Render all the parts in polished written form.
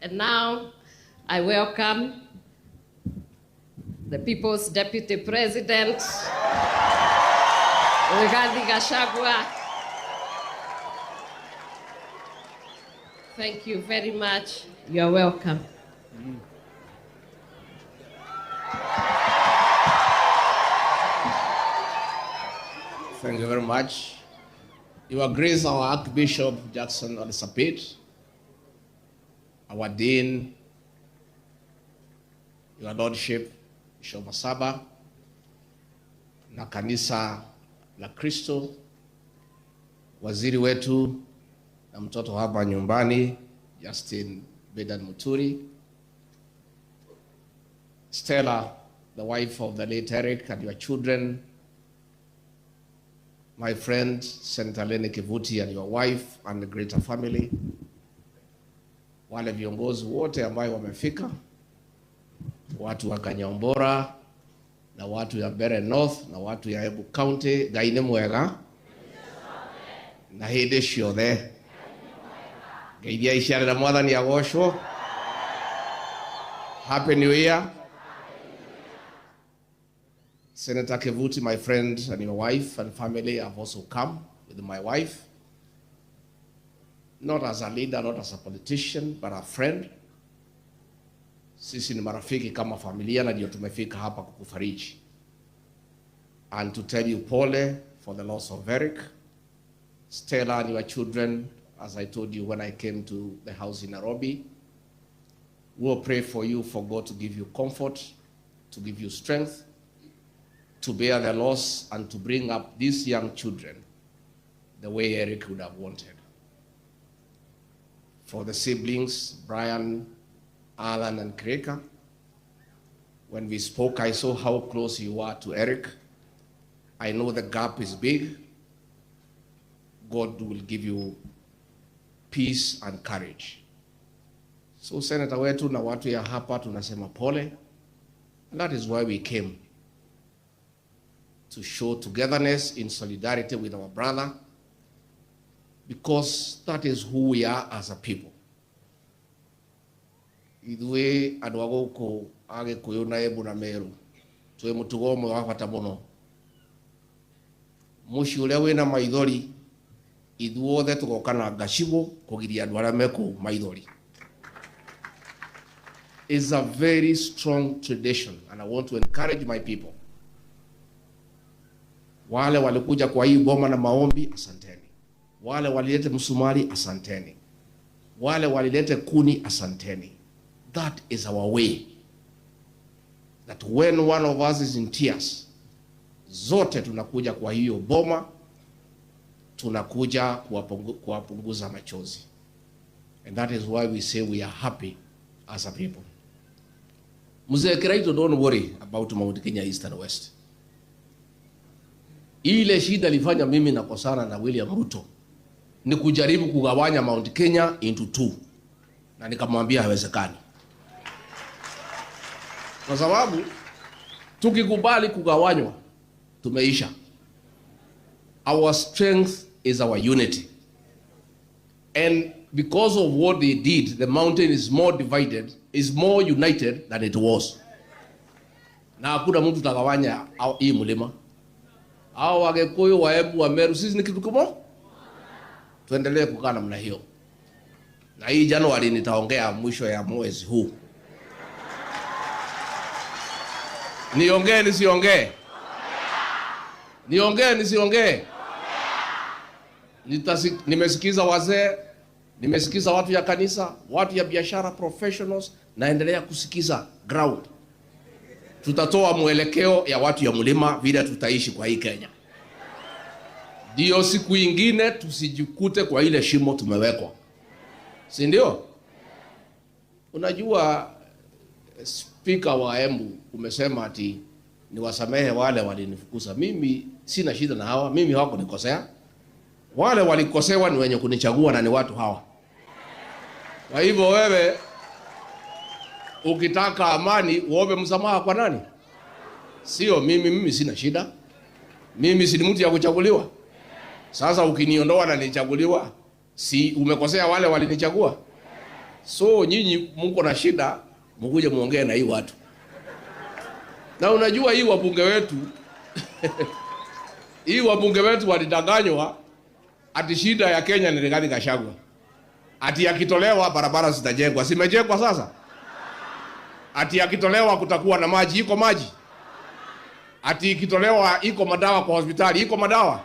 And now I welcome the People's Deputy President, Rigathi Gachagua. Thank you very much. You're welcome. Thank you very much. Your Grace, our Archbishop Jackson Olisapit, our Dean, Your Lordship, Bishop Masaba, na kanisa la Kristo, waziri wetu na mtoto hapa nyumbani, Justin Bedan Muturi, Stella, the wife of the late Eric, and your children, my friend, Senator Lene Kivuti and your wife and the greater family, wale viongozi wote ambao wamefika, watu wa Kanyombora, na watu ya Bere North, na watu ya Embu County, Gaine mwega, na hede shiothe, gaidia ishara na mwathani agoshwo. Happy New Year. Senator Kivuti, my friend, and your wife and family have also come with my wife. Not as a leader, not as a politician, but a friend. Sisi ni marafiki kama familia na ndio tumefika hapa kukufariji. And to tell you pole for the loss of Eric, Stella and your children, as I told you when I came to the house in Nairobi. We'll pray for you, for God to give you comfort, to give you strength, to bear the loss and to bring up these young children the way Eric would have wanted. For the siblings, Brian, Alan, and Kreka, when we spoke, I saw how close you are to Eric. I know the gap is big. God will give you peace and courage. So Senator wetu na watu ya hapa tunasema pole. And that is why we came. To show togetherness in solidarity with our brother, because that is who we are as a people. Idwe adwago age kuyona Embu na Meru twe mutugo mwe wafata muno mushi uria wina maithori idhuothe tugokana Gachagua kugiria andu aria meku maithori. Is a very strong tradition, and I want to encourage my people. Wale walikuja kwa hii boma na maombi, asanteni. Wale walilete msumari, asanteni. Wale walilete kuni, asanteni. That is our way. That when one of us is in tears, zote tunakuja kwa hiyo boma, tunakuja kuwapunguza machozi. And that is why we say we are happy as a people. Mzee Kiraito, don't worry about Mount Kenya East and West. Ile shida lifanya mimi nakosana na William Ruto ni kujaribu kugawanya Mount Kenya into two. Na nikamwambia haiwezekani. Kwa sababu tukikubali kugawanywa tumeisha. Our strength is our unity. And because of what they did, the mountain is more divided, is more united than it was. Na hakuna mtu tagawanya hii mlima. Hao Wagikuyu wa Embu wa Meru sisi ni kitu kimoja. Tuendelee kukaa namna hiyo. Na hii Januari nitaongea mwisho ya mwezi huu. Niongee nisiongee? Niongee nisiongee? Nimesikiza wazee, nimesikiza watu ya kanisa, watu ya biashara, professionals, naendelea kusikiza ground. Tutatoa mwelekeo ya watu ya mlima vile tutaishi kwa hii Kenya. Ndio siku ingine tusijikute kwa ile shimo tumewekwa. Si ndio? Unajua speaker wa Embu umesema ati niwasamehe wale walinifukuza. Mimi sina shida na hawa, mimi hawakunikosea. Wale walikosewa ni wenye kunichagua na ni watu hawa. Kwa hivyo wewe ukitaka amani uombe msamaha kwa nani? Sio mimi sina shida. Mimi si mtu ya kuchaguliwa. Sasa ukiniondoa na nichaguliwa, si umekosea wale walinichagua? So nyinyi mko na shida, mkuje muongee na hii watu. Na unajua hii wabunge wetu hii wabunge wetu walidanganywa ati shida ya Kenya ni Rigathi Gachagua. Ati akitolewa barabara zitajengwa. Simejengwa sasa? Ati akitolewa kutakuwa na maji, iko maji? Ati ikitolewa iko madawa kwa hospitali, iko madawa?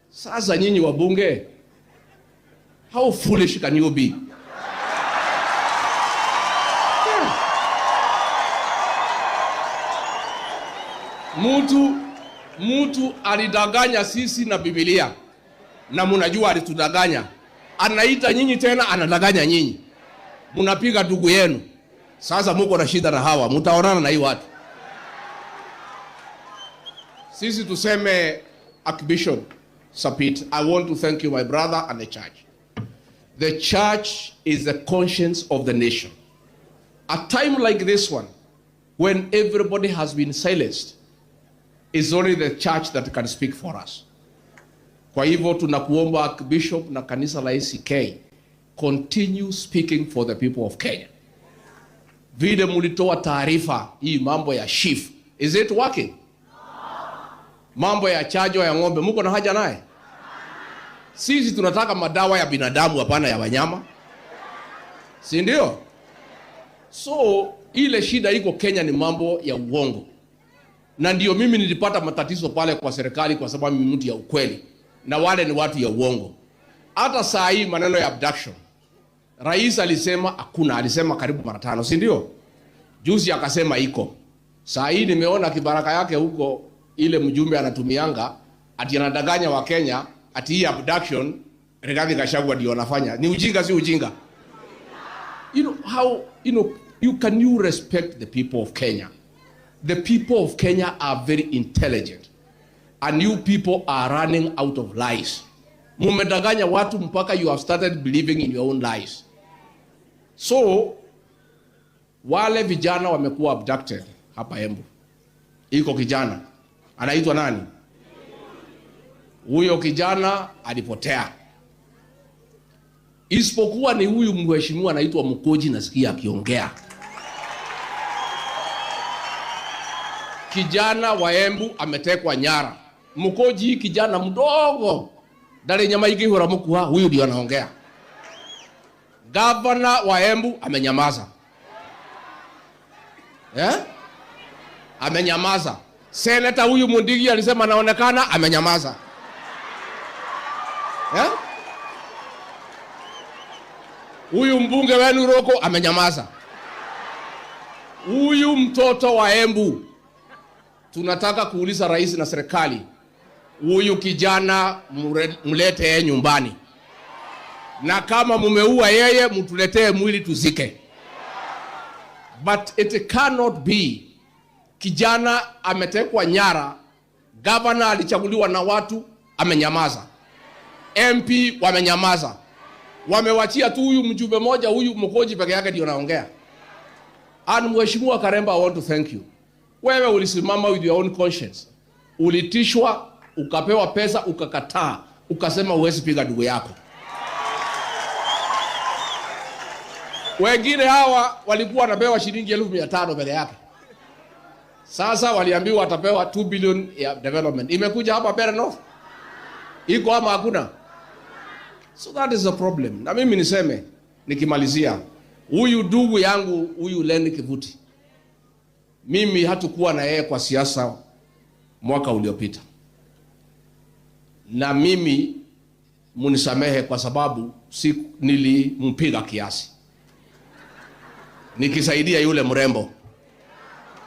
Sasa nyinyi wabunge, how foolish can you be? Mtu alidanganya sisi na Biblia. Na mnajua alitudanganya. Anaita nyinyi tena anadanganya nyinyi. Mnapiga ndugu yenu. Sasa mko na shida na hawa, mtaonana na hii watu. Sisi tuseme Archbishop Sapit, I want to thank you my brother and the church. The church is the conscience of the nation. A time like this one, when everybody has been silenced, it's only the church that can speak for us. Kwa hivyo tunakuomba Archbishop na kanisa la ACK, continue speaking for the people of Kenya. Vile mulitoa taarifa hii mambo ya chief, is it working? Mambo ya chajo ya ng'ombe, mko na haja naye? Sisi tunataka madawa ya binadamu, hapana ya wanyama. Si ndio? So ile shida iko Kenya ni mambo ya uongo. Na ndio mimi nilipata matatizo pale kwa serikali kwa sababu mimi mtu ya ukweli. Na wale ni watu ya uongo. Hata saa hii maneno ya abduction. Rais alisema hakuna, alisema karibu mara 5, si ndio? Juzi akasema iko. Saa hii nimeona kibaraka yake huko, ile mjumbe anatumianga ati anadanganya wa Kenya ati hii abduction Rigathi Gachagua ndio anafanya. Ni ujinga, si ujinga? You can you respect the people of Kenya? The people of Kenya are very intelligent. And you people are running out of lies. Mumedanganya watu mpaka you have started believing in your own lies. So, wale vijana wamekuwa abducted hapa Embu. Iko kijana. Anaitwa nani? Huyo kijana alipotea. Isipokuwa ni huyu mheshimiwa anaitwa Mkoji, nasikia akiongea. Kijana wa Embu ametekwa nyara. Mkoji kijana mdogo. Dale nyama ikihura mkuha, huyu ndio anaongea. Governor wa Embu amenyamaza. Amenyamaza. Senator huyu Mundigi alisema anaonekana, amenyamaza. Huyu mbunge wenu Roko amenyamaza. Huyu mtoto wa Embu tunataka kuuliza rais na serikali, huyu kijana mlete yeye nyumbani. Na kama mumeua yeye, mtuletee mwili tuzike. But it cannot be kijana ametekwa nyara, governor alichaguliwa na watu, amenyamaza. MP wamenyamaza. Wamewachia tu huyu mjumbe moja, huyu Mkoji peke yake ndio anaongea. And Mheshimiwa Karemba, I want to thank you. Wewe ulisimama with your own conscience. Ulitishwa, ukapewa pesa, ukakataa, ukasema huwezi piga ndugu yako. Wengine hawa walikuwa wanapewa shilingi 1500 mbele yake. Sasa waliambiwa watapewa 2 billion ya development. Imekuja hapa Pere North? Iko ama hakuna? So that is the problem. Na mimi niseme, nikimalizia, huyu ndugu yangu, huyu Lenny Kivuti, mimi hatukuwa na yeye kwa siasa mwaka uliopita. Na mimi munisamehe kwa sababu nilimpiga kiasi. Nikisaidia yule mrembo.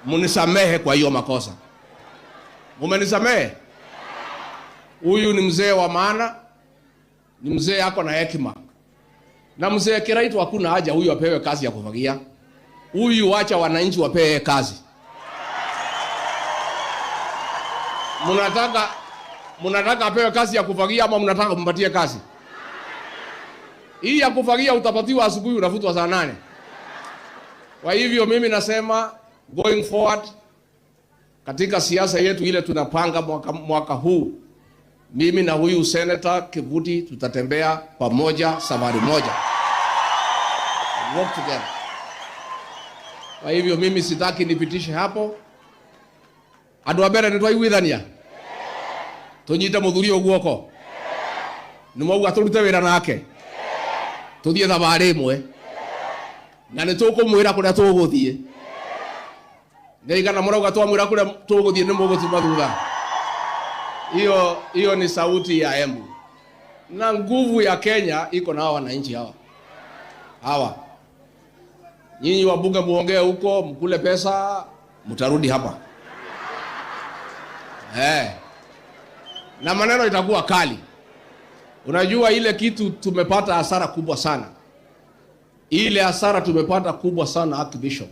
Munisamehe kwa hiyo makosa. Mumenisamehe? Huyu ni mzee wa maana. Ni mzee yako na hekima. Na mzee Kiraitu hakuna haja huyu apewe kazi ya kufagia. Huyu acha wananchi wapewe kazi. Mnataka apewe kazi ya kufagia ama mnataka kumpatie kazi? Hii ya kufagia utapatiwa asubuhi, unafutwa saa 8. Kwa hivyo mimi nasema going forward katika siasa yetu ile tunapanga mwaka huu, mimi na huyu Senator Kivuti tutatembea pamoja safari moja. work together. Kwa hivyo mimi sitaki nipitishe hapo. Andu abere ni twaiguithania. Tunyite muthuri oguoko. Ni mauga turute wira nake. Tuthie thabari imwe. Na ni tukumwira kuria tuguthie. Ngeigana murauga twamwira kuria tuguthie ni mugutuma thutha. Hiyo ni sauti ya Embu. Na nguvu ya Kenya iko na wananchi hawa. Nyinyi wabunge muongee huko, mkule pesa, mtarudi hapa. Na maneno itakuwa kali. Unajua ile kitu tumepata hasara kubwa sana. Ile hasara tumepata kubwa sana, Archbishop,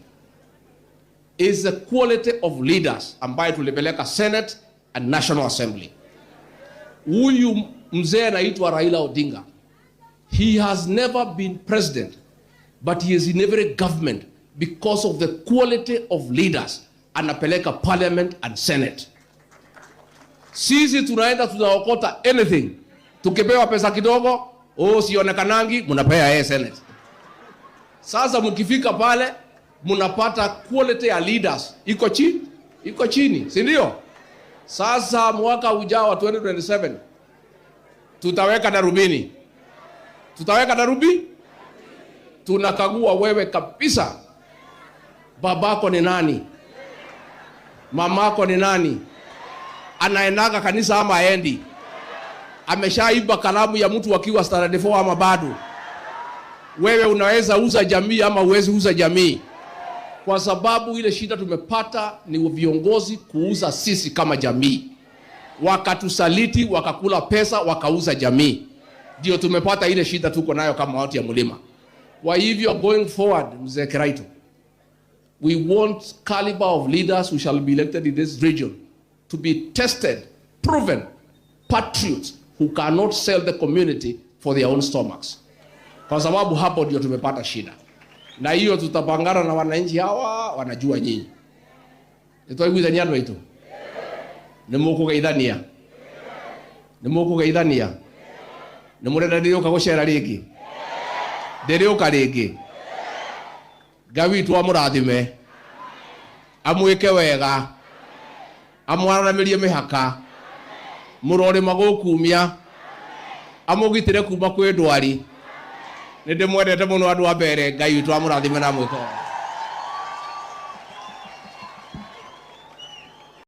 is the quality of leaders ambaye tulipeleka Senate and National Assembly. Huyu mzee anaitwa Raila Odinga. He has never been president, but he is in every government because of the quality of leaders anapeleka parliament and Senate. Sisi tunaenda tunaokota anything. Tukipewa pesa kidogo, sionekanangi, munapea yeye Senate. Sasa mkifika pale, munapata quality ya leaders iko chini, si ndio? Sasa mwaka ujao wa 2027 tutaweka darubini. Tunakagua wewe kabisa. Babako ni nani? Mamako ni nani? Anaendaga kanisa ama aendi? Ameshaiba kalamu ya mtu akiwa standard 4 ama bado? Wewe unaweza uza jamii ama uwezi uza jamii? Kwa sababu ile shida tumepata ni viongozi kuuza sisi kama jamii. Wakatusaliti, wakakula pesa, wakauza jamii. Ndio tumepata ile shida tuko nayo kama watu ya mlima. Kwa hivyo going forward, Mzee Kiraito, we want caliber of leaders who shall be elected in this region to be tested, proven patriots who cannot sell the community for their own stomachs. Kwa sababu hapo ndio tumepata shida. Na hiyo tutapangana na wananchi hawa, wanajua nyinyi. Nitwaiguithania andu aitu. Nimukugeithania. Nimurenda ndirioka gucera ringi. Ndirioka ringi. Ngai tu amurathime. Amwike wega. Amwaramirie mihaka. Murore magukumia. Amugitire kuma kwi ndwari. Nindimwendete muno andu a mbere. Ngai tu amurathime na mwiko.